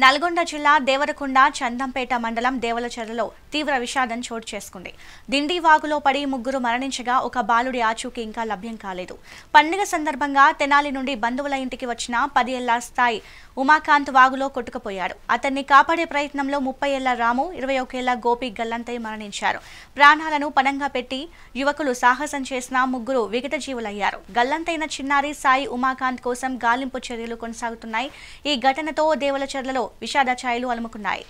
నల్గొండ జిల్లా దేవరకొండ చందంపేట మండలం దేవలచెర్లలో తీవ్ర విషాదం చోటు చేసుకుంది. దిండి వాగులో పడి ముగ్గురు మరణించగా ఒక బాలుడి ఆచూకీ ఇంకా లభ్యం కాలేదు. పండుగ సందర్భంగా తెనాలి నుండి బంధువుల ఇంటికి వచ్చిన 10 ఏళ్ల స్థాయి ఉమాకాంత్ వాగులో కొట్టుకుపోయాడు. అతన్ని కాపాడే ప్రయత్నంలో 30 ఏళ్ల రాము, 21 ఏళ్ల గోపి గల్లంతై మరణించారు. ప్రాణాలను పణంగా పెట్టి యువకులు సాహసం చేసిన ముగ్గురు విగత జీవులయ్యారు. గల్లంతైన చిన్నారి సాయి ఉమాకాంత్ కోసం గాలింపు చర్యలు కొనసాగుతున్నాయి. ఈ ఘటనతో దేవలచెర్లలో విషాద ఛాయలు అలుముకున్నాయి.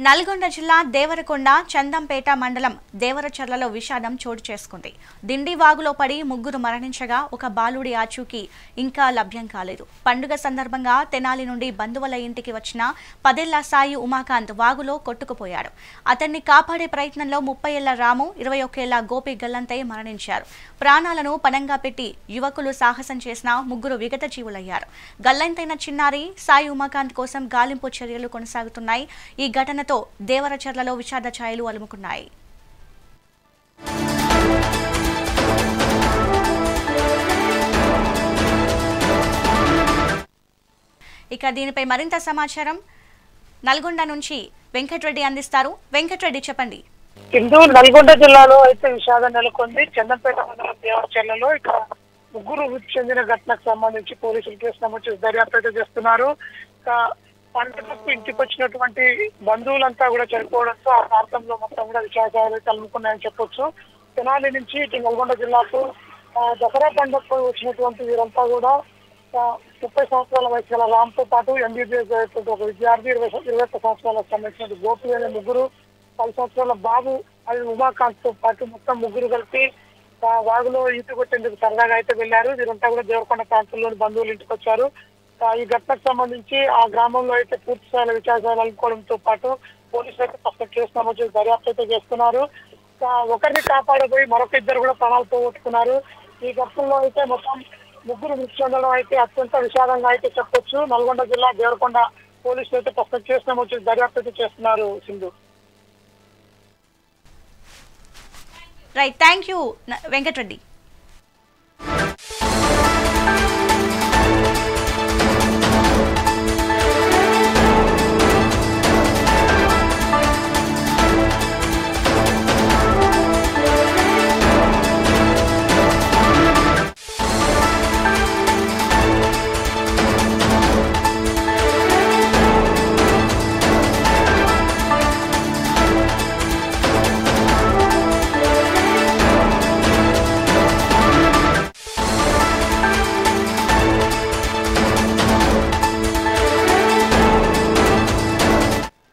నల్గొండ జిల్లా దేవరకొండ చందంపేట మండలం దేవరచెర్లలో విషాదం చోటు చేసుకుంది. దిండి వాగులో పడి ముగ్గురు మరణించగా ఒక బాలుడి ఆచూకీ ఇంకా లభ్యం కాలేదు. పండుగ సందర్భంగా తెనాలి నుండి బంధువుల ఇంటికి వచ్చిన 10 ఏళ్ల సాయి ఉమాకాంత్ వాగులో కొట్టుకుపోయాడు. అతన్ని కాపాడే ప్రయత్నంలో 30 ఏళ్ల రాము, 21 ఏళ్ల గోపి గల్లంతై మరణించారు. ప్రాణాలను పణంగా పెట్టి యువకులు సాహసం చేసిన ముగ్గురు విగత జీవులయ్యారు. గల్లంతైన చిన్నారి సాయి ఉమాకాంత్ కోసం గాలింపు చర్యలు కొనసాగుతున్నాయి. ఈ ఘటనతో దేవరచెర్లలో విషాద ఛాయలు అలుముకున్నాయి. ఇక దీనిపై మరింత సమాచారం నల్గొండ నుంచి వెంకటరెడ్డి అందిస్తారు. వెంకటరెడ్డి, చెప్పండి. హిందూ నల్గొండ జిల్లాలో అయితే విషాదం నెలకొంది. చందంపేట మండలం దేవరచెర్లలో ఇక్కడ ముగ్గురు మృతి చెందిన ఘటనకు సంబంధించి పోలీసులు కేసు నమోదు చేసి దర్యాప్తు చేస్తున్నారు. పండుగకు ఇంటికి వచ్చినటువంటి బంధువులంతా కూడా చనిపోవడంతో ఆ ప్రాంతంలో మొత్తం కూడా విషాదాలు కలుముకున్నాయని చెప్పొచ్చు. తెనాలి నుంచి ఇటు నల్గొండ జిల్లాకు దసరా పండుగకు వచ్చినటువంటి వీరంతా కూడా 30 సంవత్సరాల వయసు గల రామ్తో పాటు ఎంబీబీఎస్ ఒక విద్యార్థి, 21 సంవత్సరాలకు సంబంధించిన గోపి అనే ముగ్గురు, 10 సంవత్సరాల బాబు అది ఉమాకాంత్ తో పాటు మొత్తం ముగ్గురు కలిపి వాగులో ఈత కొట్టేందుకు సరదాగా అయితే వెళ్లారు. వీరంతా కూడా దేవరకొండ ప్రాంతంలోని బంధువులు ఇంటికి వచ్చారు. ఈ ఘటనకు సంబంధించి ఆ గ్రామంలో అయితే పూర్తి స్థాయిలో విచారాలు అనుకోవడంతో పాటు పోలీసులు అయితే ఫస్ట్ కేసు నమోదు చేసి దర్యాప్తు అయితే చేస్తున్నారు. ఒకరిని కాపాడబోయి మరొక ఇద్దరు కూడా ప్రాణాలు పోగొట్టుకున్నారు. ఈ ఘటనలో అయితే మొత్తం ముగ్గురు మృతి చెందడం అయితే అత్యంత విషాదంగా అయితే చెప్పొచ్చు. నల్గొండ జిల్లా దేవరకొండ పోలీసులు అయితే ఫస్ట్ కేసు నమోదు చేసి దర్యాప్తు అయితే చేస్తున్నారు. Sindhu. Right, thank you Venkatareddy.